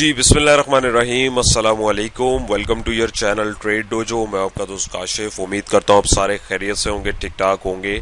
जी बिस्मिल्लाहिर्रहमानिर्रहीम, अस्सलामु अलैकुम। Welcome to your channel trade dojo. मैं आपका दोस्त काशिफ। उम्मीद करता हूँ आप सारे खैरियत से होंगे, ठीक ठाक होंगे।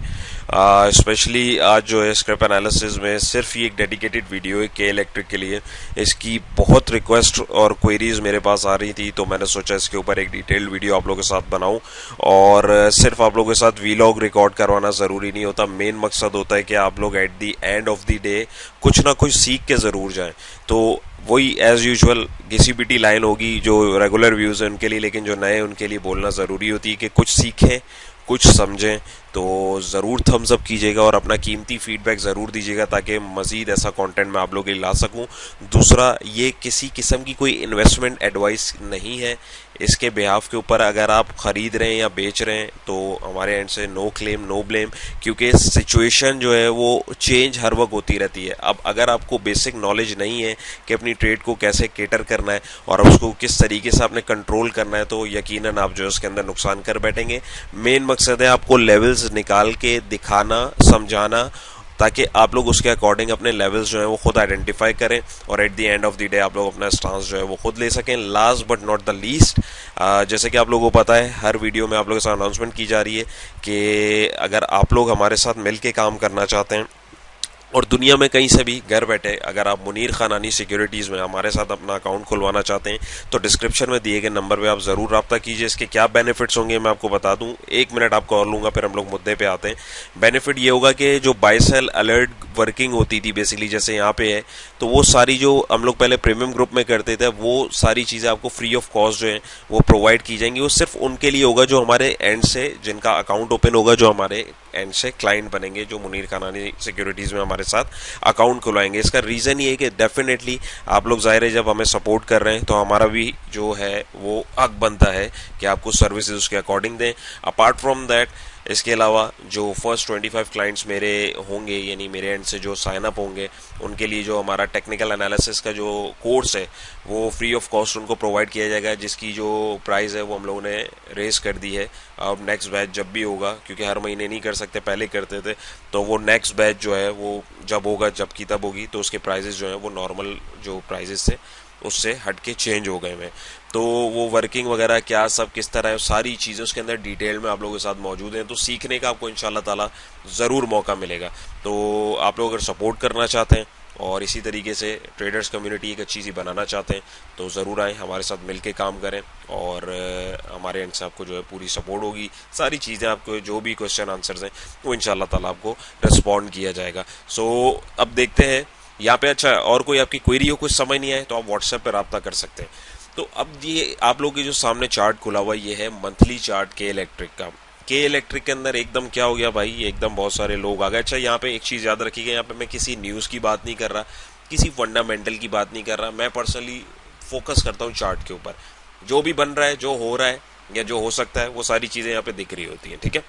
स्पेशली आज जो है स्क्रैप एनालिसिस में सिर्फ ये एक डेडिकेटेड वीडियो है के इलेक्ट्रिक के लिए। इसकी बहुत रिक्वेस्ट और क्वेरीज मेरे पास आ रही थी, तो मैंने सोचा इसके ऊपर एक डिटेल्ड वीडियो आप लोगों के साथ बनाऊं। और सिर्फ आप लोगों के साथ वीलॉग रिकॉर्ड करवाना ज़रूरी नहीं होता। मेन मकसद होता है कि आप लोग at the end of the day कुछ ना कुछ सीख के ज़रूर जाएं। तो वही एज यूजुअल घिसी-पिटी लाइन होगी जो रेगुलर व्यूज हैं उनके लिए, लेकिन जो नए उनके लिए बोलना ज़रूरी होती है कि कुछ सीखें, कुछ समझें। तो ज़रूर थम्स अप कीजिएगा और अपना कीमती फीडबैक ज़रूर दीजिएगा ताकि मज़ीद ऐसा कंटेंट मैं आप लोगों के लिए ला सकूं। दूसरा, ये किसी किस्म की कोई इन्वेस्टमेंट एडवाइस नहीं है। इसके बिहाफ के ऊपर अगर आप ख़रीद रहे हैं या बेच रहे हैं तो हमारे एंड से नो क्लेम नो ब्लेम, क्योंकि सिचुएशन जो है वो चेंज हर वक्त होती रहती है। अब अगर आपको बेसिक नॉलेज नहीं है कि अपनी ट्रेड को कैसे केटर करना है और उसको किस तरीके से आपने कंट्रोल करना है, तो यकीनन आप जो है उसके अंदर नुकसान कर बैठेंगे। मेन मकसद है आपको लेवल्स निकाल के दिखाना, समझाना, ताकि आप लोग उसके अकॉर्डिंग अपने लेवल्स जो है वो खुद आइडेंटिफाई करें और at the end of the day आप लोग अपना स्टांस जो है वो खुद ले सकें। Last but not the least, जैसे कि आप लोगों को पता है हर वीडियो में आप लोगों के साथ अनाउंसमेंट की जा रही है कि अगर आप लोग हमारे साथ मिल के काम करना चाहते हैं और दुनिया में कहीं से भी घर बैठे अगर आप मुनीर खानानी सिक्योरिटीज़ में हमारे साथ अपना अकाउंट खुलवाना चाहते हैं तो डिस्क्रिप्शन में दिए गए नंबर पे आप ज़रूर रब्ता कीजिए। इसके क्या बेनिफिट्स होंगे मैं आपको बता दूं। 1 मिनट आपको और लूंगा, फिर हम लोग मुद्दे पे आते हैं। बेनिफिट ये होगा कि जो बाय सेल अलर्ट वर्किंग होती थी बेसिकली जैसे यहाँ पे है, तो वो सारी जो हम लोग पहले प्रीमियम ग्रुप में करते थे वो सारी चीज़ें आपको फ्री ऑफ कॉस्ट जो है वो प्रोवाइड की जाएंगी। वो सिर्फ उनके लिए होगा जो हमारे एंड से जिनका अकाउंट ओपन होगा, जो हमारे एंड से क्लाइंट बनेंगे, जो मुनीर खानानी सिक्योरिटीज़ में हमारे साथ अकाउंट खुलवाएंगे। इसका रीज़न ये है कि डेफिनेटली आप लोग ज़ाहिर है जब हमें सपोर्ट कर रहे हैं तो हमारा भी जो है वो हक बनता है कि आपको सर्विसेज उसके अकॉर्डिंग दें। अपार्ट फ्रॉम दैट, इसके अलावा जो फर्स्ट 25 क्लाइंट्स मेरे होंगे, यानी मेरे एंड से जो साइन अप होंगे, उनके लिए जो हमारा टेक्निकल एनालिसिस का जो कोर्स है वो फ्री ऑफ कॉस्ट उनको प्रोवाइड किया जाएगा, जिसकी जो प्राइस है वो हम लोगों ने रेस कर दी है। अब नेक्स्ट बैच जब भी होगा, क्योंकि हर महीने नहीं कर सकते, पहले करते थे, तो वो नेक्स्ट बैच जो है वो जब होगा, जब की तब होगी, तो उसके प्राइजेस जो है वो नॉर्मल जो प्राइजेस थे उससे हट के चेंज हो गए हैं। तो वो वर्किंग वगैरह क्या सब किस तरह है, सारी चीज़ें उसके अंदर डिटेल में आप लोगों के साथ मौजूद हैं। तो सीखने का आपको इंशाल्लाह ताला ज़रूर मौका मिलेगा। तो आप लोग अगर सपोर्ट करना चाहते हैं और इसी तरीके से ट्रेडर्स कम्युनिटी एक अच्छी सी बनाना चाहते हैं तो ज़रूर आएँ, हमारे साथ मिल के काम करें और हमारे एंड से आपको जो है पूरी सपोर्ट होगी। सारी चीज़ें आपको जो भी क्वेश्चन आंसर्स हैं वो इंशाल्लाह ताला आपको रिस्पॉन्ड किया जाएगा। सो अब देखते हैं यहाँ पे। अच्छा, और कोई आपकी क्वेरी हो, कुछ समझ नहीं आए तो आप व्हाट्सएप पर रब्ता कर सकते हैं। तो अब ये आप लोग के जो सामने चार्ट खुला हुआ ये है मंथली चार्ट के इलेक्ट्रिक का। के इलेक्ट्रिक के अंदर एकदम क्या हो गया भाई, एकदम बहुत सारे लोग आ गए। अच्छा, यहाँ पे एक चीज़ याद रखिएगा, यहाँ पे मैं किसी न्यूज़ की बात नहीं कर रहा, किसी फंडामेंटल की बात नहीं कर रहा। मैं पर्सनली फोकस करता हूँ चार्ट के ऊपर। जो भी बन रहा है, जो हो रहा है या जो हो सकता है, वो सारी चीज़ें यहाँ पे दिख रही होती हैं, ठीक है।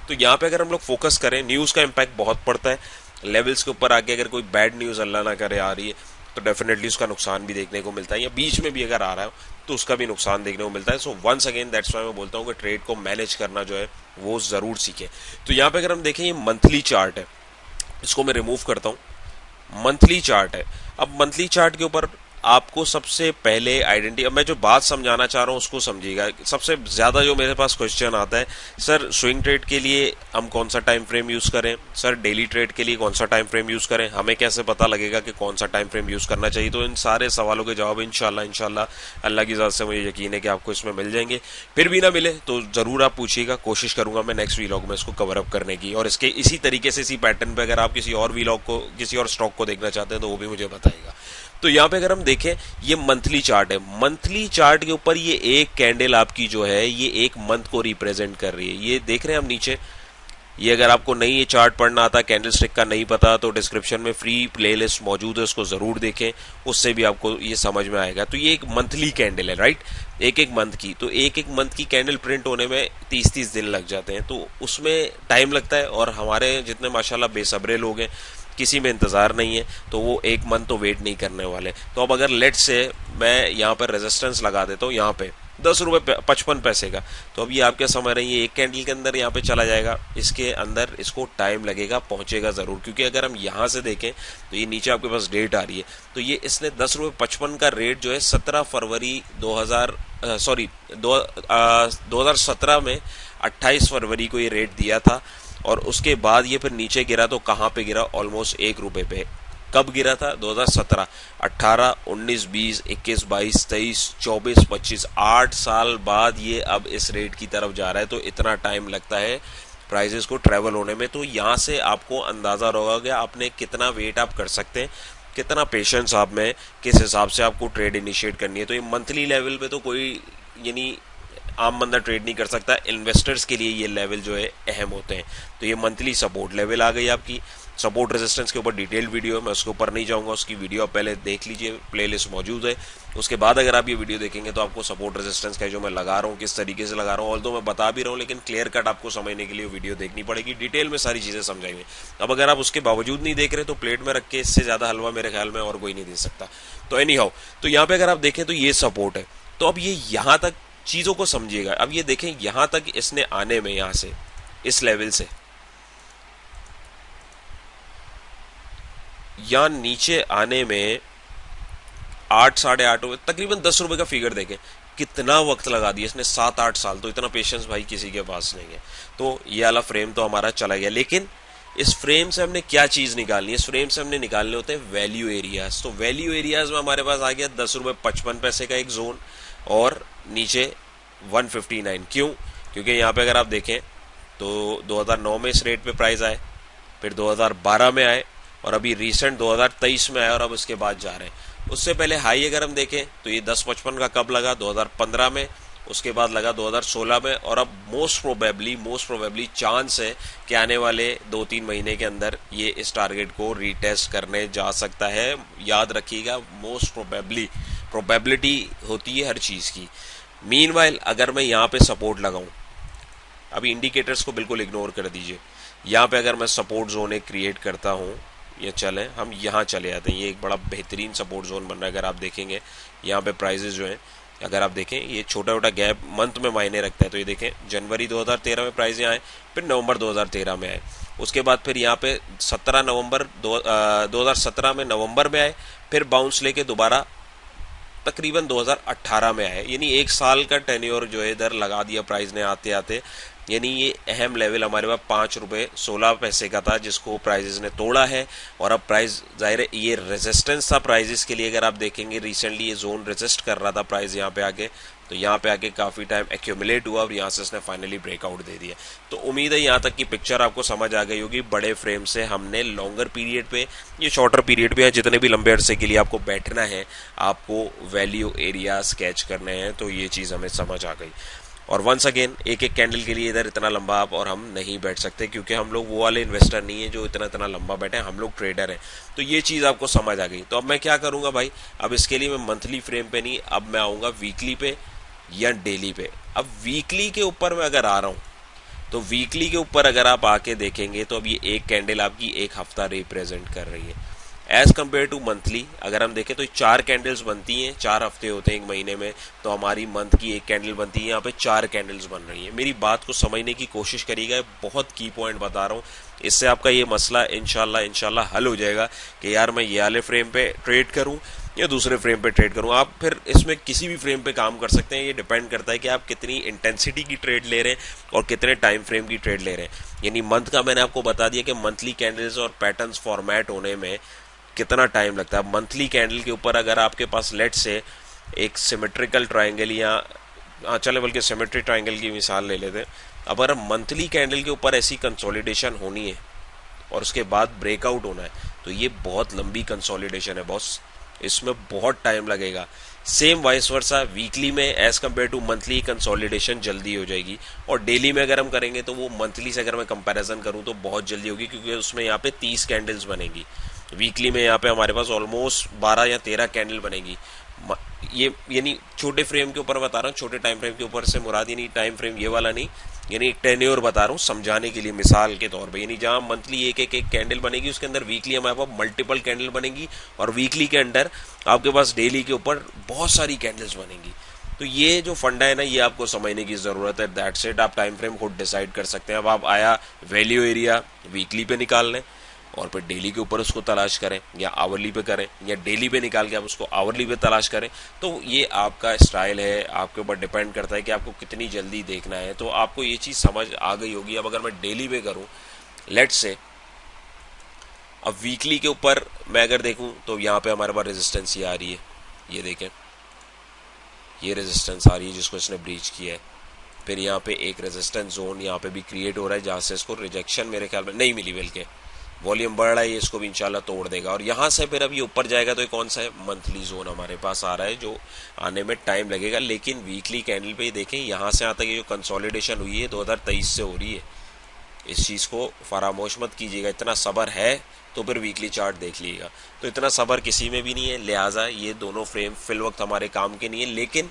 तो यहाँ पे अगर हम लोग फोकस करें, न्यूज़ का इम्पैक्ट बहुत पड़ता है। लेवल्स के ऊपर आके अगर कोई बैड न्यूज़ अल्लाह ना करे आ रही है तो डेफिनेटली उसका नुकसान भी देखने को मिलता है, या बीच में भी अगर आ रहा है तो उसका भी नुकसान देखने को मिलता है। So once again that's why मैं बोलता हूँ कि ट्रेड को मैनेज करना जो है वो ज़रूर सीखें। तो यहाँ पे अगर हम देखें, ये मंथली चार्ट है, इसको मैं रिमूव करता हूँ। मंथली चार्ट है। अब मंथली चार्ट के ऊपर आपको सबसे पहले आइडेंटिटी, अब मैं जो बात समझाना चाह रहा हूँ उसको समझिएगा। सबसे ज़्यादा जो मेरे पास क्वेश्चन आता है, सर स्विंग ट्रेड के लिए हम कौन सा टाइम फ्रेम यूज़ करें, सर डेली ट्रेड के लिए कौन सा टाइम फ्रेम यूज़ करें, हमें कैसे पता लगेगा कि कौन सा टाइम फ्रेम यूज़ करना चाहिए। तो इन सारे सवालों के जवाब इंशाल्लाह अल्लाह की ज़ात से मुझे यकीन है कि आपको इसमें मिल जाएंगे। फिर भी ना मिले तो ज़रूर आप पूछिएगा, कोशिश करूँगा मैं नेक्स्ट वीलॉग में इसको कवर अप करने की। और इसके इसी तरीके से, इसी पैटर्न पर अगर आप किसी और वीलॉग को, किसी और स्टॉक को देखना चाहते हैं तो वो भी मुझे बताइएगा। तो यहाँ पे अगर हम देखें, ये मंथली चार्ट है। मंथली चार्ट के ऊपर ये एक कैंडल आपकी जो है ये एक मंथ को रिप्रेजेंट कर रही है। ये देख रहे हैं हम नीचे, ये अगर आपको नहीं ये चार्ट पढ़ना आता, कैंडल स्टिक का नहीं पता, तो डिस्क्रिप्शन में फ्री प्लेलिस्ट मौजूद है, उसको ज़रूर देखें, उससे भी आपको ये समझ में आएगा। तो ये एक मंथली कैंडल है, राइट, एक मंथ की। तो एक मंथ की कैंडल प्रिंट होने में 30-30 दिन लग जाते हैं, तो उसमें टाइम लगता है। और हमारे जितने माशाल्लाह बेसब्रे लोग हैं, किसी में इंतज़ार नहीं है, तो वो एक मंथ तो वेट नहीं करने वाले। तो अब अगर लेट से मैं यहाँ पर रेजिस्टेंस लगा देता हूँ, यहाँ पे ₹10.55 का। तो अब ये आप क्या समझ रहे हैं, ये एक कैंडल के अंदर यहाँ पे चला जाएगा, इसके अंदर इसको टाइम लगेगा, पहुंचेगा ज़रूर। क्योंकि अगर हम यहाँ से देखें तो ये नीचे आपके पास डेट आ रही है, तो ये इसने ₹10.55 का रेट जो है 17 फरवरी 2017 में 28 फरवरी को ये रेट दिया था। और उसके बाद ये फिर नीचे गिरा, तो कहाँ पे गिरा, ऑलमोस्ट ₹1 पे। कब गिरा था, 2017, 18, 19, 20, 21, 22, 23, 24, 25, 8 साल बाद ये अब इस रेट की तरफ जा रहा है। तो इतना टाइम लगता है प्राइजेस को ट्रेवल होने में। तो यहाँ से आपको अंदाज़ा होगा कि आपने कितना वेट आप कर सकते हैं, कितना पेशेंस आप में, किस हिसाब से आपको ट्रेड इनिशिएट करनी है। तो ये मंथली लेवल पे तो कोई यानी आम बंदा ट्रेड नहीं कर सकता, इन्वेस्टर्स के लिए ये लेवल जो है अहम होते हैं। तो ये मंथली सपोर्ट लेवल आ गई आपकी। सपोर्ट रेजिस्टेंस के ऊपर डिटेल्ड वीडियो है, मैं उसके ऊपर नहीं जाऊंगा, उसकी वीडियो आप पहले देख लीजिए, प्लेलिस्ट मौजूद है। उसके बाद अगर आप ये वीडियो देखेंगे तो आपको सपोर्ट रेजिस्टेंस का जो मैं लगा रहा हूँ, किस तरीके से लगा रहा हूँ, ऑल्दो मैं बता भी रहा हूँ, लेकिन क्लियर कट आपको समझने के लिए वीडियो देखनी पड़ेगी, डिटेल में सारी चीज़ें समझाएंगे। अब अगर आप उसके बावजूद नहीं देख रहे तो प्लेट में रख के इससे ज़्यादा हलवा मेरे ख्याल में और कोई नहीं दे सकता। तो एनी हाउ, तो यहाँ पे अगर आप देखें तो ये सपोर्ट है। तो अब ये यहाँ तक चीज़ों को समझिएगा। अब ये देखें यहाँ तक इसने आने में, यहाँ से इस लेवल से यहाँ नीचे आने में 8, साढ़े 8, तकरीबन ₹10 का फिगर देखें, कितना वक्त लगा दिया इसने, 7-8 साल। तो इतना पेशेंस भाई किसी के पास नहीं है। तो ये वाला फ्रेम तो हमारा चला गया, लेकिन इस फ्रेम से हमने क्या चीज़ निकालनी है, इस फ्रेम से हमने निकालने होते हैं वैल्यू एरियाज। तो वैल्यू एरियाज में हमारे पास आ गया ₹10.55 का एक जोन, और नीचे 159। क्यों? क्योंकि यहाँ पे अगर आप देखें तो 2009 में इस रेट पे प्राइस आए, फिर 2012 में आए, और अभी रिसेंट 2023 में आए, और अब इसके बाद जा रहे हैं। उससे पहले हाई अगर हम देखें तो ये 10.55 का कब लगा, 2015 में, उसके बाद लगा 2016 में, और अब मोस्ट प्रोबेबली चांस है कि आने वाले 2-3 महीने के अंदर ये इस टारगेट को रीटेस्ट करने जा सकता है। याद रखिएगा, मोस्ट प्रोबेबिलिटी होती है हर चीज़ की। मीनवाइल अगर मैं यहाँ पे सपोर्ट लगाऊं, अभी इंडिकेटर्स को बिल्कुल इग्नोर कर दीजिए, यहाँ पे अगर मैं सपोर्ट जोन एक क्रिएट करता हूँ, ये चले हम यहाँ चले आते हैं, ये एक बड़ा बेहतरीन सपोर्ट जोन बन रहा है। अगर आप देखेंगे यहाँ पे प्राइजेस जो हैं, अगर आप देखें ये छोटा छोटा गैप मंथ में मायने रखता है। तो ये देखें जनवरी 2013 में प्राइस यहाँ आए, फिर नवंबर 2013 में आए, उसके बाद फिर यहाँ पे 17 नवंबर 2017 में नवंबर में आए, फिर बाउंस लेके दोबारा तकरीबन 2018 में आए। यानी 1 साल का टेन्योर जो है इधर लगा दिया प्राइस ने आते आते। यानी ये अहम लेवल हमारे पास ₹5.16 का था, जिसको प्राइजेस ने तोड़ा है। और अब प्राइस जाहिर है ये रेजिस्टेंस था प्राइजेस के लिए। अगर आप देखेंगे रिसेंटली ये जोन रेजिस्ट कर रहा था प्राइस यहाँ पे आके, तो यहाँ पे आके काफ़ी टाइम एक्यूमुलेट हुआ और यहाँ से इसने फाइनली ब्रेकआउट दे दिया। तो उम्मीद है यहाँ तक की पिक्चर आपको समझ आ गई होगी। बड़े फ्रेम से हमने लॉन्गर पीरियड पे, ये शॉर्टर पीरियड पे है, जितने भी लंबे अरसे के लिए आपको बैठना है, आपको वैल्यू एरिया स्केच करने हैं, तो ये चीज़ हमें समझ आ गई। और वंस अगेन एक एक कैंडल के लिए इधर इतना लंबा आप और हम नहीं बैठ सकते, क्योंकि हम लोग वो वाले इन्वेस्टर नहीं है जो इतना लंबा बैठे हैं, हम लोग ट्रेडर हैं। तो ये चीज़ आपको समझ आ गई। तो अब मैं क्या करूँगा भाई, अब इसके लिए मैं मंथली फ्रेम पे नहीं, अब मैं आऊँगा वीकली पे या डेली पे। अब वीकली के ऊपर मैं अगर आ रहा हूँ, तो वीकली के ऊपर अगर आप आके देखेंगे तो अब ये एक कैंडल आपकी एक हफ्ता रिप्रेजेंट कर रही है एज कम्पेयर टू मंथली। अगर हम देखें तो 4 कैंडल्स बनती हैं, 4 हफ्ते होते हैं एक महीने में, तो हमारी मंथ की एक कैंडल बनती है, यहाँ पे 4 कैंडल्स बन रही हैं। मेरी बात को समझने की कोशिश करिएगा, बहुत की पॉइंट बता रहा हूँ, इससे आपका ये मसला इंशाल्लाह हल हो जाएगा कि यार मैं ये वाले फ्रेम पे ट्रेड करूँ या दूसरे फ्रेम पे ट्रेड करूँ। आप फिर इसमें किसी भी फ्रेम पे काम कर सकते हैं, ये डिपेंड करता है कि आप कितनी इंटेंसिटी की ट्रेड ले रहे हैं और कितने टाइम फ्रेम की ट्रेड ले रहे हैं। यानी मंथ का मैंने आपको बता दिया कि मंथली कैंडल्स और पैटर्न्स फॉर्मेट होने में कितना टाइम लगता है। मंथली कैंडल के ऊपर अगर आपके पास लेट से एक सिमेट्रिकल ट्राइंगल या चले बल्कि सिमेट्री ट्राइंगल की मिसाल ले लेते हैं, अगर मंथली कैंडल के ऊपर ऐसी कंसोलिडेशन होनी है और उसके बाद ब्रेकआउट होना है, तो ये बहुत लंबी कंसोलिडेशन है बॉस, इसमें बहुत टाइम लगेगा। सेम वाइस वर्सा वीकली में as compare to monthly consolidation जल्दी हो जाएगी, और डेली में अगर हम करेंगे तो वो मंथली से अगर मैं कंपैरिजन करूँ तो बहुत जल्दी होगी, क्योंकि उसमें यहाँ पे 30 कैंडल्स बनेगी। वीकली में यहाँ पे हमारे पास ऑलमोस्ट 12 या 13 कैंडल बनेगी। ये यानी छोटे फ्रेम के ऊपर बता रहा हूँ, छोटे टाइम फ्रेम के ऊपर से मुराद यानी टाइम फ्रेम ये वाला नहीं, यानी टेन्योर बता रहा हूँ समझाने के लिए मिसाल के तौर पे। यानी जहाँ मंथली एक कैंडल बनेगी, उसके अंदर वीकली हमारे पास मल्टीपल कैंडल बनेगी, और वीकली के अंदर आपके पास डेली के ऊपर बहुत सारी कैंडल्स बनेंगी। तो ये जो फंडा है ना, ये आपको समझने की ज़रूरत है। That's it. आप टाइम फ्रेम खुद डिसाइड कर सकते हैं। अब आप आया वैल्यू एरिया वीकली पे निकाल लें और फिर डेली के ऊपर उसको तलाश करें, या आवरली पे करें, या डेली पे निकाल के आप उसको आवरली पे तलाश करें। तो ये आपका स्टाइल है, आपके ऊपर डिपेंड करता है कि आपको कितनी जल्दी देखना है। तो आपको ये चीज़ समझ आ गई होगी। अब अगर मैं डेली पे करूँ, लेट्स से अब वीकली के ऊपर मैं अगर देखूं तो यहाँ पे हमारे पास रेजिस्टेंस ये आ रही है, ये देखें, ये रेजिस्टेंस आ रही है जिसको इसने ब्रीच किया है। फिर यहाँ पे एक रेजिस्टेंस जोन यहाँ पे भी क्रिएट हो रहा है जहाँ से इसको रिजेक्शन मेरे ख्याल में नहीं मिली, बल्कि वॉल्यूम बढ़ रहा है, ये इसको भी इंशाल्लाह तोड़ देगा। और यहाँ से फिर अब ये ऊपर जाएगा तो ये कौन सा है, मंथली जोन हमारे पास आ रहा है, जो आने में टाइम लगेगा। लेकिन वीकली कैंडल पे देखें, यहाँ से यहाँ तक ये जो कंसोलिडेशन हुई है 2023 से हो रही है। इस चीज़ को फरामोश मत कीजिएगा। इतना सब्र है तो फिर वीकली चार्ट देख लीजिएगा। तो इतना सब्र किसी में भी नहीं है, लिहाजा ये दोनों फ्रेम फिल वक्त हमारे काम के नहीं है। लेकिन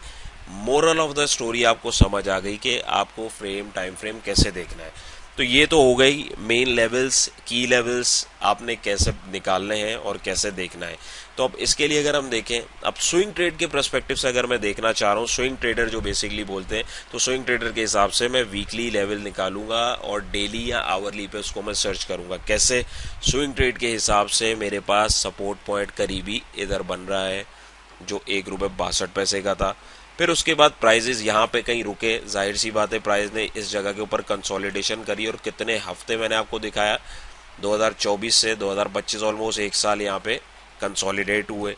मोरल ऑफ द स्टोरी आपको समझ आ गई कि आपको फ्रेम, टाइम फ्रेम कैसे देखना है। तो ये तो हो गई मेन लेवल्स, की लेवल्स आपने कैसे निकालने हैं और कैसे देखना है। तो अब इसके लिए अगर हम देखें, अब स्विंग ट्रेड के पर्सपेक्टिव से अगर मैं देखना चाह रहा हूँ, स्विंग ट्रेडर जो बेसिकली बोलते हैं, तो स्विंग ट्रेडर के हिसाब से मैं वीकली लेवल निकालूंगा और डेली या आवरली पे उसको मैं सर्च करूंगा। कैसे? स्विंग ट्रेड के हिसाब से मेरे पास सपोर्ट पॉइंट करीबी इधर बन रहा है जो ₹1.62 का था। फिर उसके बाद प्राइजेस यहाँ पे कहीं रुके, जाहिर सी बात है प्राइस ने इस जगह के ऊपर कंसोलिडेशन करी। और कितने हफ्ते मैंने आपको दिखाया, 2024 से 2025 ऑलमोस्ट 1 साल यहाँ पे कंसोलिडेट हुए,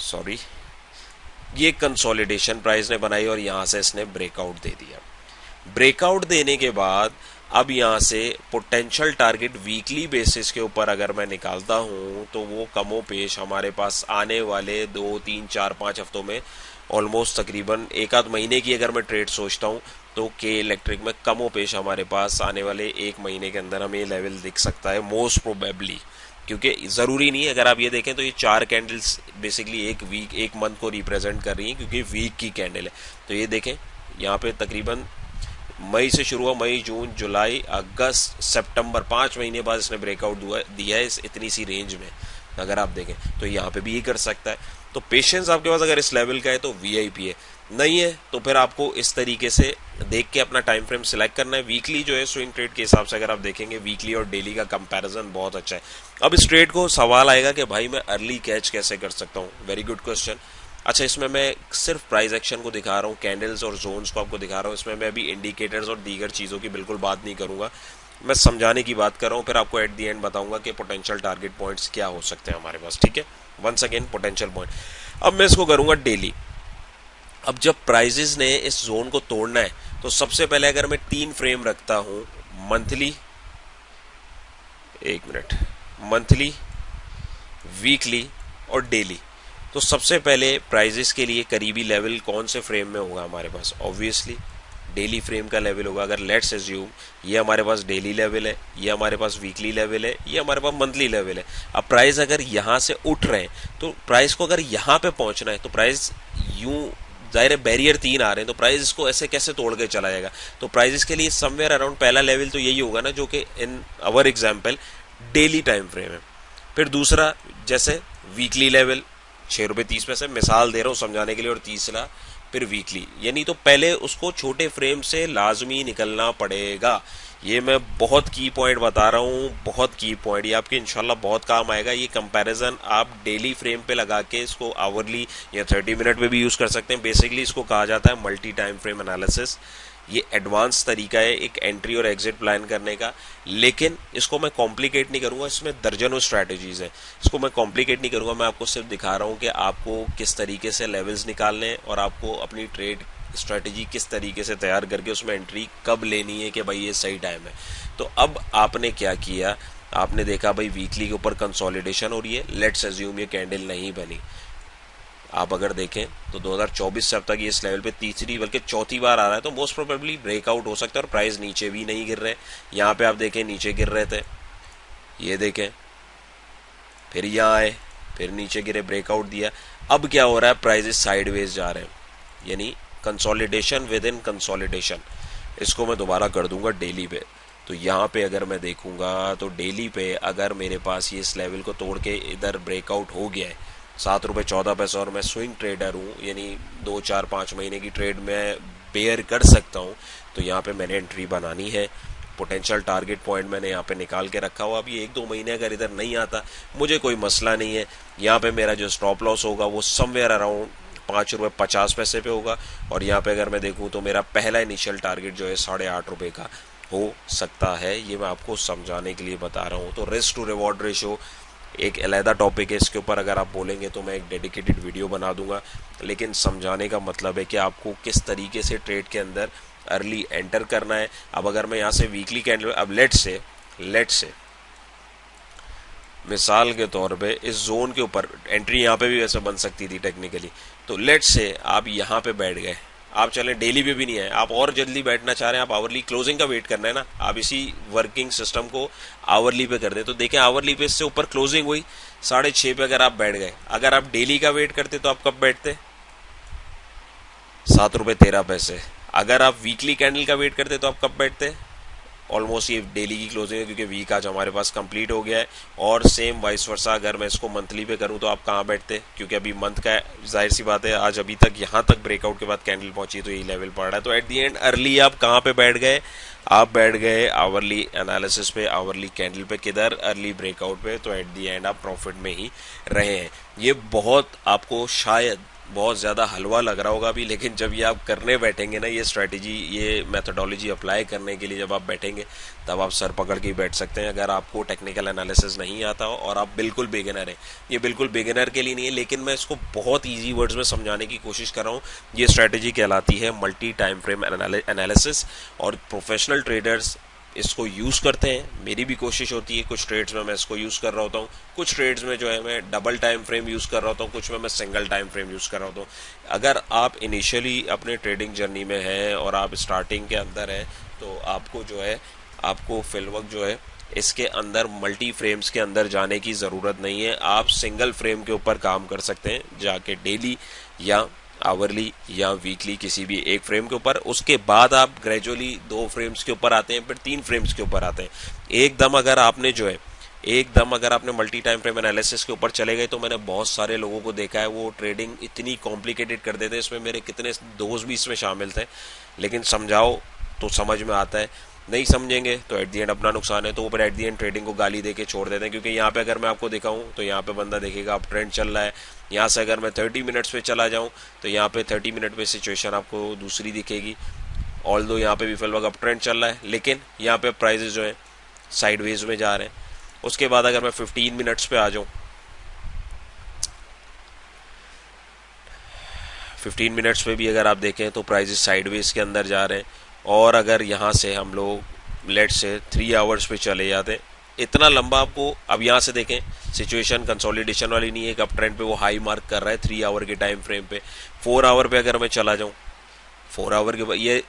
सॉरी, ये कंसोलिडेशन प्राइस ने बनाई और यहाँ से इसने ब्रेकआउट दे दिया। ब्रेकआउट देने के बाद अब यहाँ से पोटेंशियल टारगेट वीकली बेसिस के ऊपर अगर मैं निकालता हूँ तो वो कमो पेश हमारे पास आने वाले 2, 3, 4, 5 हफ्तों में ऑलमोस्ट तकरीबन 1 आध महीने की अगर मैं ट्रेड सोचता हूँ तो के इलेक्ट्रिक में कमो पेश हमारे पास आने वाले 1 महीने के अंदर हमें लेवल दिख सकता है मोस्ट प्रोबेबली। क्योंकि ज़रूरी नहीं, अगर आप ये देखें तो ये 4 कैंडल्स बेसिकली एक वीक, एक मंथ को रिप्रेजेंट कर रही हैं, क्योंकि वीक की कैंडल है। तो ये देखें यहाँ पे तकरीबन मई से शुरू हुआ, मई, जून, जुलाई, अगस्त, सितंबर, 5 महीने बाद इसने ब्रेकआउट दिया है इस इतनी सी रेंज में। अगर आप देखें तो यहाँ पे भी ये कर सकता है। तो पेशेंस आपके पास अगर इस लेवल का है तो वीआईपी है, नहीं है तो फिर आपको इस तरीके से देख के अपना टाइम फ्रेम सिलेक्ट करना है। वीकली जो है स्विंग ट्रेड के हिसाब से अगर आप देखेंगे, वीकली और डेली का कंपैरिजन बहुत अच्छा है। अब इस ट्रेड को सवाल आएगा कि भाई मैं अर्ली कैच कैसे कर सकता हूँ। Very good question. अच्छा, इसमें मैं सिर्फ प्राइस एक्शन को दिखा रहा हूँ, कैंडल्स और जोन्स को आपको दिखा रहा हूँ। इसमें मैं अभी इंडिकेटर्स और दीगर चीज़ों की बिल्कुल बात नहीं करूँगा, मैं समझाने की बात कर रहा हूँ। फिर आपको एट दी एंड बताऊंगा कि पोटेंशियल टारगेट पॉइंट्स क्या हो सकते हैं हमारे पास, ठीक है। Once again potential point. अब मैं इसको करूँगा डेली। अब जब प्राइजेस ने इस जोन को तोड़ना है तो सबसे पहले अगर मैं 3 फ्रेम रखता हूँ, मंथली, एक मिनट, मंथली, वीकली और डेली, तो सबसे पहले प्राइजेस के लिए करीबी लेवल कौन से फ्रेम में होगा हमारे पास? ऑब्वियसली डेली फ्रेम का लेवल होगा। अगर लेट्स एज्यूम ये हमारे पास डेली लेवल है, ये हमारे पास वीकली लेवल है, ये हमारे पास मंथली लेवल है। अब प्राइस अगर यहाँ से उठ रहे हैं तो प्राइस को अगर यहाँ पे पहुंचना है तो प्राइस यूं, जाहिर है बैरियर 3 आ रहे हैं तो प्राइस इसको ऐसे कैसे तोड़ के चला जाएगा? तो प्राइस के लिए समवेयर अराउंड पहला लेवल तो यही होगा ना, जो कि in our example daily time frame है। फिर दूसरा जैसे वीकली लेवल ₹6.30, मिसाल दे रहा हूँ समझाने के लिए, और तीसरा फिर वीकली। यानी तो पहले उसको छोटे फ्रेम से लाजमी निकलना पड़ेगा। ये मैं बहुत की पॉइंट बता रहा हूँ, बहुत की पॉइंट, ये आपके इंशाल्लाह बहुत काम आएगा। ये कंपैरिजन आप डेली फ्रेम पे लगा के इसको आवरली या 30 मिनट में भी यूज़ कर सकते हैं। बेसिकली इसको कहा जाता है मल्टी टाइम फ्रेम एनालिसिस। ये एडवांस तरीका है एक एंट्री और एग्जिट प्लान करने का, लेकिन इसको मैं कॉम्प्लिकेट नहीं करूंगा। इसमें दर्जनों स्ट्रैटेजीज हैं, इसको मैं कॉम्प्लिकेट नहीं करूंगा। मैं आपको सिर्फ दिखा रहा हूं कि आपको किस तरीके से लेवल्स निकालने हैं और आपको अपनी ट्रेड स्ट्रैटेजी किस तरीके से तैयार करके उसमें एंट्री कब लेनी है कि भाई ये सही टाइम है। तो अब आपने क्या किया, आपने देखा भाई वीकली के ऊपर कंसोलिडेशन हो रही है, लेट्स अज्यूम ये कैंडल नहीं बनी। आप अगर देखें तो 2024 से अब तक ये इस लेवल पे तीसरी बल्कि चौथी बार आ रहा है, तो मोस्ट प्रोबेबली ब्रेकआउट हो सकता है और प्राइस नीचे भी नहीं गिर रहे। यहाँ पे आप देखें नीचे गिर रहे थे, ये देखें, फिर यहाँ आए, फिर नीचे गिरे, ब्रेकआउट दिया। अब क्या हो रहा है, प्राइजेस साइडवेज जा रहे हैं, यानी कंसोलिडेशन विद इन कंसोलिडेशन। इसको मैं दोबारा कर दूंगा डेली पे। तो यहाँ पे अगर मैं देखूंगा तो डेली पे अगर मेरे पास ये इस लेवल को तोड़ के इधर ब्रेकआउट हो गया है, 7 रुपये 14 पैसे और मैं स्विंग ट्रेडर हूँ, यानी 2 4 5 महीने की ट्रेड में बेयर कर सकता हूँ, तो यहाँ पे मैंने एंट्री बनानी है। पोटेंशियल टारगेट पॉइंट मैंने यहाँ पे निकाल के रखा हुआ। अभी 1 2 महीने अगर इधर नहीं आता मुझे कोई मसला नहीं है। यहाँ पे मेरा जो स्टॉप लॉस होगा वो समवेयर अराउंड 5 रुपये 50 पैसे पे होगा। और यहाँ पे अगर मैं देखूँ तो मेरा पहला इनिशियल टारगेट जो है 8.5 रुपये का हो सकता है। ये मैं आपको समझाने के लिए बता रहा हूँ। तो रिस्क टू रिवॉर्ड रेशो एक अलहदा टॉपिक है, इसके ऊपर अगर आप बोलेंगे तो मैं एक डेडिकेटेड वीडियो बना दूंगा, लेकिन समझाने का मतलब है कि आपको किस तरीके से ट्रेड के अंदर अर्ली एंटर करना है। अब अगर मैं यहाँ से वीकली कैंडल, अब लेट से मिसाल के तौर पे इस जोन के ऊपर एंट्री यहाँ पे भी वैसे बन सकती थी टेक्निकली, तो लेट से आप यहाँ पे बैठ गए, आप चले डेली पे भी नहीं है, आप और जल्दी बैठना चाह रहे हैं, आप आवरली क्लोजिंग का वेट करना है ना, आप इसी वर्किंग सिस्टम को आवरली पे कर दें। तो देखें आवरली पे इससे ऊपर क्लोजिंग हुई 6:30 पे, अगर आप बैठ गए, अगर आप डेली का वेट करते तो आप कब बैठते? 7 रुपये 13 पैसे। अगर आप वीकली कैंडल का वेट करते तो आप कब बैठते? ऑलमोस्ट ये डेली की क्लोजिंग है क्योंकि वीक आज हमारे पास कंप्लीट हो गया है। और सेम वाइस वर्सा अगर मैं इसको मंथली पे करूं तो आप कहाँ बैठते? क्योंकि अभी मंथ का जाहिर सी बात है, आज अभी तक यहाँ तक ब्रेकआउट के बाद कैंडल पहुंची तो यही लेवल पड़ रहा है। तो एट दी एंड अर्ली आप कहाँ पे बैठ गए? आप बैठ गए आवरली एनालिसिस पे, आवरली कैंडल पे। किधर? अर्ली ब्रेकआउट पे। तो एट दी एंड आप प्रॉफिट में ही रहे हैं। ये बहुत आपको शायद बहुत ज़्यादा हलवा लग रहा होगा अभी, लेकिन जब ये आप करने बैठेंगे ना, ये स्ट्रैटेजी, ये मेथोडोलॉजी अप्लाई करने के लिए जब आप बैठेंगे तब आप सर पकड़ के ही बैठ सकते हैं। अगर आपको टेक्निकल एनालिसिस नहीं आता हो और आप बिल्कुल बिगिनर हैं, ये बिल्कुल बिगिनर के लिए नहीं है, लेकिन मैं इसको बहुत ईजी वर्ड्स में समझाने की कोशिश कर रहा हूँ। ये स्ट्रैटेजी कहलाती है मल्टी टाइम फ्रेम एनालिसिस, और प्रोफेशनल ट्रेडर्स इसको यूज़ करते हैं। मेरी भी कोशिश होती है, कुछ ट्रेड्स में मैं इसको यूज़ कर रहा होता हूँ, कुछ ट्रेड्स में जो है मैं डबल टाइम फ्रेम यूज़ कर रहा होता हूँ, कुछ में मैं सिंगल टाइम फ्रेम यूज़ कर रहा होता हूँ। अगर आप इनिशियली अपने ट्रेडिंग जर्नी में हैं और आप स्टार्टिंग के अंदर हैं तो आपको जो है, आपको फिलवक्त जो है इसके अंदर मल्टी फ्रेम्स के अंदर जाने की ज़रूरत नहीं है। आप सिंगल फ्रेम के ऊपर काम कर सकते हैं जाके, डेली या आवरली या वीकली किसी भी एक फ्रेम के ऊपर। उसके बाद आप ग्रेजुअली 2 फ्रेम्स के ऊपर आते हैं, फिर 3 फ्रेम्स के ऊपर आते हैं। एकदम अगर आपने जो है, एकदम अगर आपने मल्टी टाइम फ्रेम एनालिसिस के ऊपर चले गए तो मैंने बहुत सारे लोगों को देखा है वो ट्रेडिंग इतनी कॉम्प्लिकेटेड कर देते हैं। इसमें मेरे कितने दोस्त भी इसमें शामिल थे, लेकिन समझाओ तो समझ में आता है, नहीं समझेंगे तो एट दी एंड अपना नुकसान है। तो वो पर एट दी एंड ट्रेडिंग को गाली दे के छोड़ देते हैं। क्योंकि यहाँ पे अगर मैं आपको दिखाऊं तो यहाँ पे बंदा देखेगा अब ट्रेंड चल रहा है। यहाँ से अगर मैं 30 मिनट्स पे चला जाऊँ तो यहाँ पे 30 मिनट पे सिचुएशन आपको दूसरी दिखेगी। ऑल दो यहाँ पे भी फिलहाल अब ट्रेंड चल रहा है, लेकिन यहाँ पे प्राइजेस जो है साइडवेज में जा रहे हैं। उसके बाद अगर मैं 15 मिनट्स पे आ जाऊँ, 15 मिनट्स पे भी अगर आप देखें तो प्राइजेस साइडवेज के अंदर जा रहे हैं। और अगर यहाँ से हम लोग लेट से 3 आवर्स पे चले जाते हैं, इतना लंबा आपको, अब यहाँ से देखें सिचुएशन कंसोलिडेशन वाली नहीं है, एक अप ट्रेंड पे वो हाई मार्क कर रहा है 3 आवर के टाइम फ्रेम पे। 4 आवर पे अगर मैं चला जाऊँ, 4 आवर के बाद ये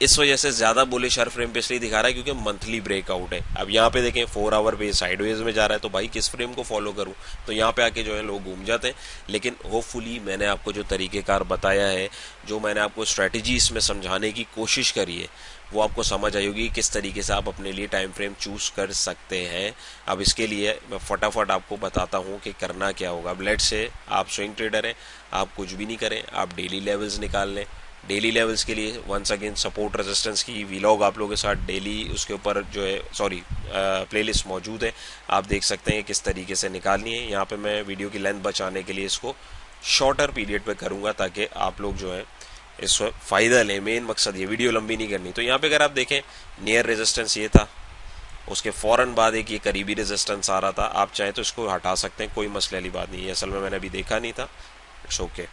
इस वजह से ज़्यादा बुलिश हर फ्रेम पे इसलिए दिखा रहा है क्योंकि मंथली ब्रेकआउट है। अब यहाँ पे देखें 4 आवर पे साइडवेज में जा रहा है, तो भाई किस फ्रेम को फॉलो करूँ? तो यहाँ पे आके जो है लोग घूम जाते हैं। लेकिन होपफुली मैंने आपको जो तरीक़ेकार बताया है, जो मैंने आपको स्ट्रैटेजी इसमें समझाने की कोशिश करी है, वो आपको समझ आई होगी किस तरीके से आप अपने लिए टाइम फ्रेम चूज़ कर सकते हैं। अब इसके लिए मैं फटाफट आपको बताता हूँ कि करना क्या होगा। अब लेट से आप स्विंग ट्रेडर हैं, आप कुछ भी नहीं करें, आप डेली लेवल्स निकाल लें। डेली लेवल्स के लिए वंस अगेन सपोर्ट रेजिस्टेंस की वीलॉग आप लोगों के साथ डेली उसके ऊपर जो है प्लेलिस्ट मौजूद है, आप देख सकते हैं किस तरीके से निकालनी है। यहाँ पे मैं वीडियो की लेंथ बचाने के लिए इसको शॉर्टर पीरियड पे करूँगा ताकि आप लोग जो है इस फ़ायदा लें। मेन मकसद ये, वीडियो लंबी नहीं करनी। तो यहाँ पे अगर आप देखें नियर रेजिस्टेंस ये था, उसके फ़ौरन बाद एक ये करीबी रेजिस्टेंस आ रहा था। आप चाहें तो इसको हटा सकते हैं, कोई मसले वाली बात नहीं है। असल में मैंने अभी देखा नहीं था, इट्स ओके।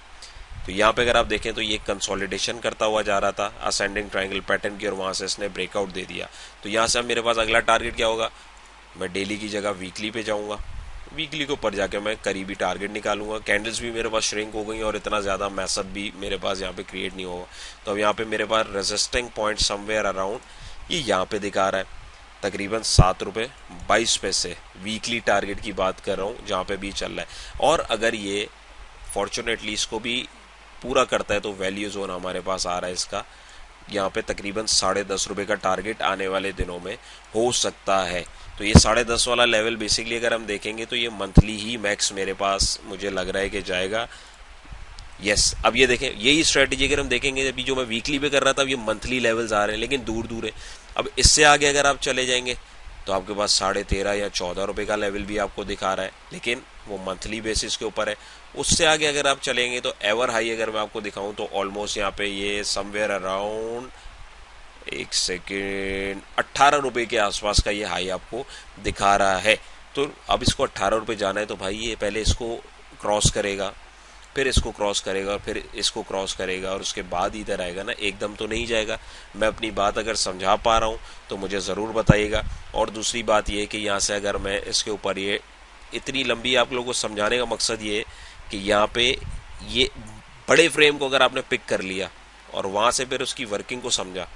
तो यहाँ पे अगर आप देखें तो ये कंसोलिडेशन करता हुआ जा रहा था असेंडिंग ट्रायंगल पैटर्न की, और वहाँ से इसने ब्रेकआउट दे दिया। तो यहाँ से अब मेरे पास अगला टारगेट क्या होगा? मैं डेली की जगह वीकली पे जाऊँगा, वीकली के ऊपर जाके मैं करीबी टारगेट निकालूंगा। कैंडल्स भी मेरे पास श्रिंक हो गई और इतना ज़्यादा मैसअप भी मेरे पास यहाँ पे क्रिएट नहीं होगा। तो अब यहाँ पे मेरे पास रेजिस्टिंग पॉइंट समवेयर अराउंड ये यहाँ पे दिखा रहा है, तकरीबन 7 रुपये 22 पैसे वीकली टारगेट की बात कर रहा हूँ, जहाँ पे भी चल रहा है। और अगर ये फॉर्चुनेटली इसको भी पूरा करता है तो वैल्यू जोन हमारे पास आ रहा है इसका, यहाँ पे तकरीबन 10.5 रुपये का टारगेट आने वाले दिनों में हो सकता है। तो तो ये 10.5 वाला लेवल बेसिकली अगर हम देखेंगे तो ये मंथली ही मैक्स मेरे पास मुझे लग रहा है कि जाएगा। यस, अब ये देखें, यही स्ट्रेटेजी अगर हम देखेंगे, अभी जो मैं वीकली पे कर रहा था, अब ये मंथली लेवल्स आ रहे हैं लेकिन दूर दूर है। अब इससे आगे अगर आप चले जाएंगे तो आपके पास 13.5 या 14 रुपये का लेवल भी आपको दिखा रहा है, लेकिन वो मंथली बेसिस के ऊपर है। उससे आगे अगर आप चलेंगे तो एवर हाई अगर मैं आपको दिखाऊं तो ऑलमोस्ट यहाँ पे ये समवेयर अराउंड, एक सेकेंड, 18 रुपये के आसपास का ये हाई आपको दिखा रहा है। तो अब इसको 18 रुपये जाना है तो भाई ये पहले इसको क्रॉस करेगा, फिर इसको क्रॉस करेगा और फिर इसको क्रॉस करेगा और उसके बाद इधर आएगा ना, एकदम तो नहीं जाएगा। मैं अपनी बात अगर समझा पा रहा हूँ तो मुझे ज़रूर बताइएगा। और दूसरी बात ये कि यहाँ से अगर मैं इसके ऊपर, ये इतनी लंबी आप लोगों को समझाने का मकसद ये है कि यहाँ पे ये बड़े फ्रेम को अगर आपने पिक कर लिया और वहाँ से फिर उसकी वर्किंग को समझा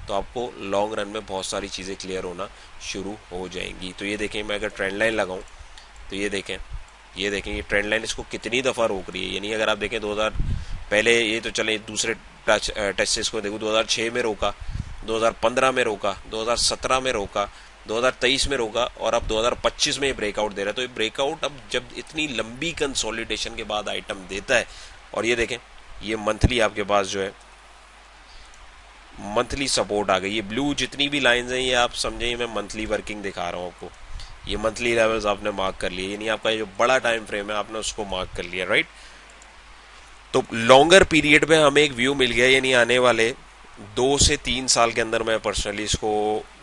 तो आपको लॉन्ग रन में बहुत सारी चीज़ें क्लियर होना शुरू हो जाएंगी। तो ये देखें, मैं अगर ट्रेंड लाइन लगाऊँ तो ये देखें ये ट्रेंड लाइन इसको कितनी दफ़ा रोक रही है। यानी अगर आप देखें 2000 पहले, ये तो चले दूसरे टच से इसको देखो, 2006 में रोका, 2015 में रोका, 2017 में रोका, 2023 में रोका और अब 2025 में ये ब्रेकआउट दे रहा है। तो ये ब्रेकआउट अब जब इतनी लंबी कंसोलिडेशन के बाद आइटम देता है, और ये देखें ये मंथली आपके पास जो है मंथली सपोर्ट आ गई। ये ब्लू जितनी भी लाइंस हैं ये आप समझें, मैं मंथली वर्किंग दिखा रहा हूँ आपको। ये मंथली लेवल्स आपने मार्क कर लिए, यानी आपका ये जो बड़ा टाइम फ्रेम है आपने उसको मार्क कर लिया, राइट। तो लॉन्गर पीरियड पे हमें एक व्यू मिल गया, यानी आने वाले 2 से 3 साल के अंदर मैं पर्सनली इसको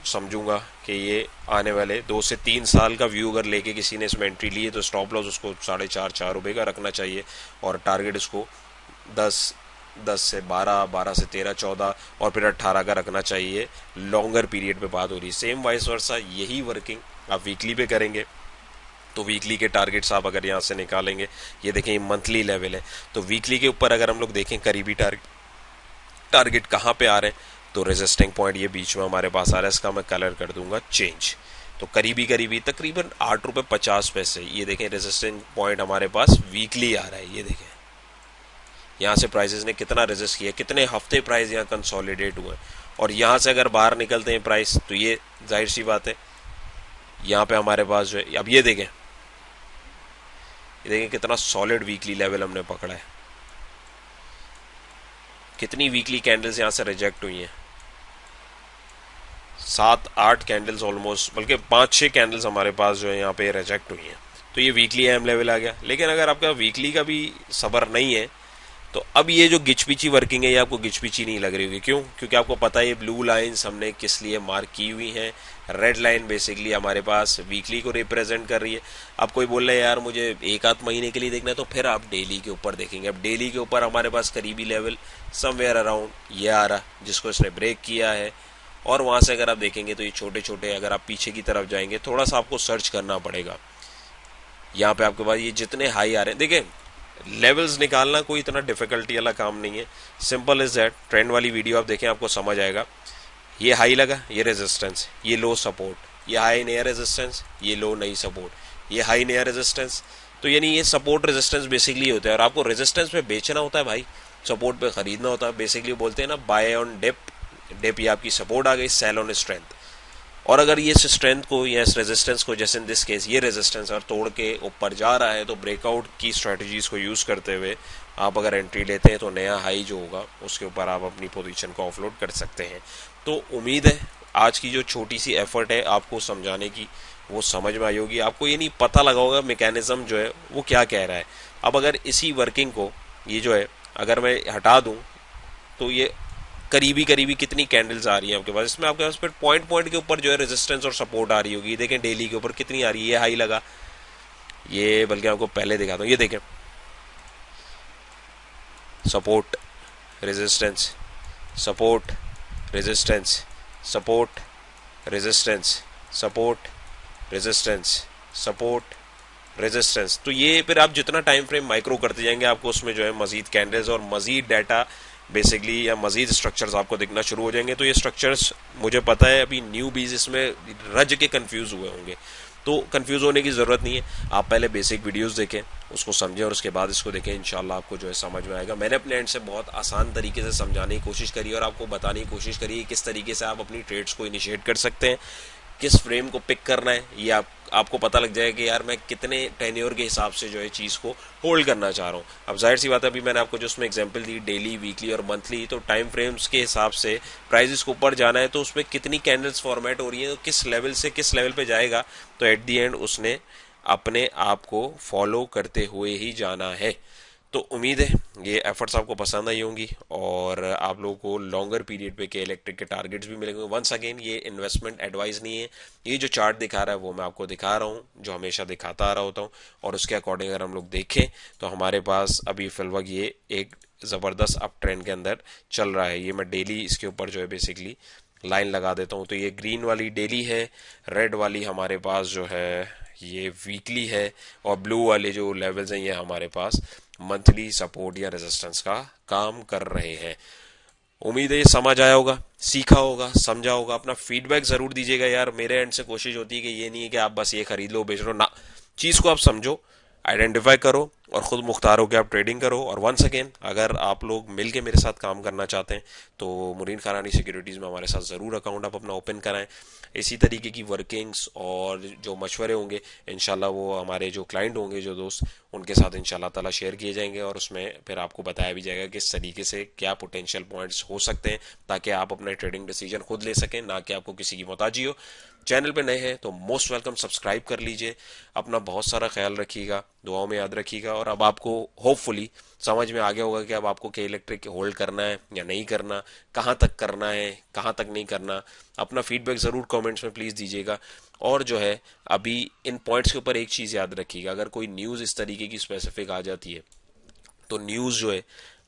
समझूंगा कि ये आने वाले 2 से 3 साल का व्यू अगर लेके किसी ने इसमें एंट्री ली है तो स्टॉप लॉस उसको 4.5 रुपये का रखना चाहिए और टारगेट इसको 10 से 12, 12 से 13, 14 और फिर 18 का रखना चाहिए। लॉन्गर पीरियड पे बात हो रही है। सेम वाइस वर्सा यही वर्किंग आप वीकली पे करेंगे तो वीकली के टारगेट्स आप अगर यहाँ से निकालेंगे, ये देखें ये मंथली लेवल है, तो वीकली के ऊपर अगर हम लोग देखें करीबी टारगेट कहाँ पे आ रहे हैं तो रेजिस्टिंग पॉइंट ये बीच में हमारे पास आ रहा है, इसका मैं कलर कर दूंगा चेंज। तो करीबी तकरीबन 8.50 रुपये ये देखें रेजिस्टिंग पॉइंट हमारे पास वीकली आ रहा है। ये देखें यहाँ से प्राइसेस ने कितना रेजिस्ट किया, कितने हफ्ते प्राइस यहाँ कंसोलिडेट हुए, और यहाँ से अगर बाहर निकलते हैं प्राइस तो ये जाहिर सी बात है यहाँ पे हमारे पास जो है, अब ये देखें कितना सॉलिड वीकली लेवल हमने पकड़ा है। कितनी वीकली कैंडल्स यहाँ से रिजेक्ट हुई हैं, 7-8 कैंडल्स ऑलमोस्ट, बल्कि 5-6 कैंडल्स हमारे पास जो है यहाँ पे रिजेक्ट हुई हैं। तो ये वीकली एम लेवल आ गया। लेकिन अगर आपका वीकली का भी सबर नहीं है तो अब ये जो गिचपिची वर्किंग है ये आपको गिचपिची नहीं लग रही होगी। क्यों? क्योंकि आपको पता है ये ब्लू लाइंस हमने किस लिए मार्क की हुई हैं। रेड लाइन बेसिकली हमारे पास वीकली को रिप्रेजेंट कर रही है। अब कोई बोल रहा है यार मुझे 1-8 महीने के लिए देखना है, तो फिर आप डेली के ऊपर देखेंगे। अब डेली के ऊपर हमारे पास करीबी लेवल समवेयर अराउंड ये आ रहा, जिसको इसने ब्रेक किया है, और वहाँ से अगर आप देखेंगे तो ये छोटे छोटे, अगर आप पीछे की तरफ जाएंगे थोड़ा सा आपको सर्च करना पड़ेगा। यहाँ पे आपके पास ये जितने हाई आ रहे हैं, देखिए लेवल्स निकालना कोई इतना डिफिकल्टी वाला काम नहीं है, सिंपल इज दैट। ट्रेंड वाली वीडियो आप देखें आपको समझ आएगा। ये हाई लगा, ये रेजिस्टेंस, ये लो सपोर्ट, ये हाई नया रेजिस्टेंस, ये लो नई सपोर्ट, ये हाई नया रेजिस्टेंस। तो यानी ये सपोर्ट रेजिस्टेंस बेसिकली होता है, और आपको रेजिस्टेंस पे बेचना होता है भाई, सपोर्ट पे खरीदना होता है। बेसिकली बोलते हैं ना बाय ऑन डिप, डिप ये आपकी सपोर्ट आ गई, सेल ऑन स्ट्रेंथ। और अगर ये स्ट्रेंथ को या इस रेजिस्टेंस को, जैसे इन दिस केस ये रेजिस्टेंस और तोड़ के ऊपर जा रहा है, तो ब्रेकआउट की स्ट्रेटजीज को यूज़ करते हुए आप अगर एंट्री लेते हैं तो नया हाई जो होगा उसके ऊपर आप अपनी पोजीशन को ऑफलोड कर सकते हैं। तो उम्मीद है आज की जो छोटी सी एफर्ट है आपको समझाने की वो समझ में आई होगी। आपको ये नहीं पता लगा होगा मैकेनिज्म जो है वो क्या कह रहा है। अब अगर इसी वर्किंग को ये जो है अगर मैं हटा दूँ तो ये करीबी कितनी कैंडल्स आ रही हैं आपके पास, इसमें आपके पास फिर पॉइंट के ऊपर जो है रेजिस्टेंस और सपोर्ट आ रही होगी। देखें डेली के ऊपर कितनी आ रही है, ये हाई लगा, ये बल्कि आपको पहले दिखाता हूँ, ये देखें support resistance, support resistance, support resistance, support resistance, support resistance. तो ये फिर आप जितना टाइम फ्रेम माइक्रो करते जाएंगे आपको उसमें जो है मजीद कैंडल्स और मजीद डाटा बेसिकली या मजीद स्ट्रक्चर्स आपको दिखना शुरू हो जाएंगे। तो ये स्ट्रक्चर्स मुझे पता है अभी न्यू बीज इसमें रज के कंफ्यूज हुए होंगे, तो कंफ्यूज होने की ज़रूरत नहीं है। आप पहले बेसिक वीडियोस देखें, उसको समझें और उसके बाद इसको देखें, इंशाल्लाह आपको जो है समझ में आएगा। मैंने अपने एंड से बहुत आसान तरीके से समझाने की कोशिश करी और आपको बताने की कोशिश करी किस तरीके से आप अपनी ट्रेड्स को इनिशिएट कर सकते हैं। किस फ्रेम को पिक करना है ये आपको पता लग जाएगा कि यार मैं कितने टेन्योर के हिसाब से जो है चीज़ को होल्ड करना चाह रहा हूँ। अब जाहिर सी बात है, अभी मैंने आपको जो उसमें एग्जांपल दी डेली, वीकली और मंथली, तो टाइम फ्रेम्स के हिसाब से प्राइजेस को ऊपर जाना है तो उसमें कितनी कैंडल्स फॉर्मेट हो रही है, तो किस लेवल से किस लेवल पे जाएगा, तो एट दी एंड उसने अपने आप को फॉलो करते हुए ही जाना है। तो उम्मीद है ये एफर्ट्स आपको पसंद आई होंगी और आप लोगों को लॉन्गर पीरियड पे के इलेक्ट्रिक के टारगेट्स भी मिलेंगे। वंस अगेन ये इन्वेस्टमेंट एडवाइस नहीं है, ये जो चार्ट दिखा रहा है वो मैं आपको दिखा रहा हूँ, जो हमेशा दिखाता आ रहा होता हूँ, और उसके अकॉर्डिंग अगर हम लोग देखें तो हमारे पास अभी फिलहाल ये एक ज़बरदस्त अप ट्रेंड के अंदर चल रहा है। ये मैं डेली इसके ऊपर जो है बेसिकली लाइन लगा देता हूँ। तो ये ग्रीन वाली डेली है, रेड वाली हमारे पास जो है ये वीकली है, और ब्लू वाले जो लेवल्स हैं ये हमारे पास मंथली सपोर्ट या रेजिस्टेंस का काम कर रहे हैं। उम्मीद है ये समझ आया होगा, सीखा होगा, समझा होगा। अपना फीडबैक जरूर दीजिएगा यार। मेरे एंड से कोशिश होती है कि ये नहीं है कि आप बस ये खरीद लो बेच लो ना, चीज को आप समझो, आइडेंटिफाई करो और खुद मुख्तार हो के आप ट्रेडिंग करो। और वंस अगेन अगर आप लोग मिलके मेरे साथ काम करना चाहते हैं तो मुरीन खानानी सिक्योरिटीज़ में हमारे साथ ज़रूर अकाउंट आप अपना ओपन कराएं। इसी तरीके की वर्किंग्स और जो मशवरे होंगे इंशाल्लाह वो हमारे जो क्लाइंट होंगे, जो दोस्त, उनके साथ इंशाल्लाह ताला शेयर किए जाएंगे और उसमें फिर आपको बताया भी जाएगा कि इस तरीके से क्या पोटेंशियल पॉइंट्स हो सकते हैं ताकि आप अपने ट्रेडिंग डिसीजन खुद ले सकें, ना कि आपको किसी की मोहताजी हो। चैनल पे नए हैं तो मोस्ट वेलकम, सब्सक्राइब कर लीजिए। अपना बहुत सारा ख्याल रखिएगा, दुआओं में याद रखिएगा। और अब आपको होपफुली समझ में आ गया होगा कि अब आपको के इलेक्ट्रिक होल्ड करना है या नहीं करना, कहाँ तक करना है, कहाँ तक नहीं करना। अपना फीडबैक ज़रूर कमेंट्स में प्लीज़ दीजिएगा। और जो है अभी इन पॉइंट्स के ऊपर एक चीज़ याद रखिएगा, अगर कोई न्यूज़ इस तरीके की स्पेसिफिक आ जाती है तो न्यूज़ जो है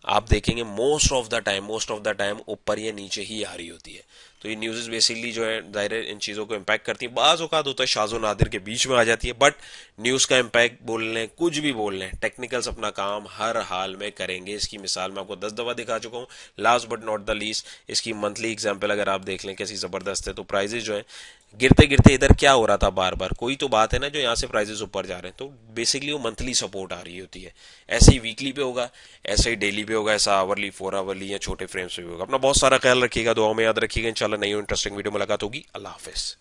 आप देखेंगे मोस्ट ऑफ द टाइम ऊपर या नीचे ही आ रही होती है। तो ये न्यूज़ बेसिकली जो है दायरे इन चीज़ों को इम्पैक्ट करती है। बाज़ औक़ात होता है शाज़ो नादिर के बीच में आ जाती है, बट न्यूज़ का इम्पैक्ट बोल लें, कुछ भी बोल लें, टेक्निकल्स अपना काम हर हाल में करेंगे। इसकी मिसाल मैं आपको 10 दफ़ा दिखा चुका हूँ। Last but not the least, इसकी मंथली एग्जाम्पल अगर आप देख लें कैसी ज़बरदस्त है। तो प्राइजेज जो है गिरते गिरते इधर क्या हो रहा था, बार बार कोई तो बात है ना जो यहाँ से प्राइजेस ऊपर जा रहे हैं, तो बेसिकली वो मंथली सपोर्ट आ रही होती है। ऐसे ही वीकली पे होगा, ऐसे ही डेली पे होगा, ऐसा आवरली, 4 आवरली या छोटे फ्रेम्स पे भी होगा। अपना बहुत सारा ख्याल रखिएगा, दुआओं में याद रखिएगा। इंशाल्लाह नई इंटरेस्टिंग वीडियो मुलाकात होगी। अल्लाह हाफिज।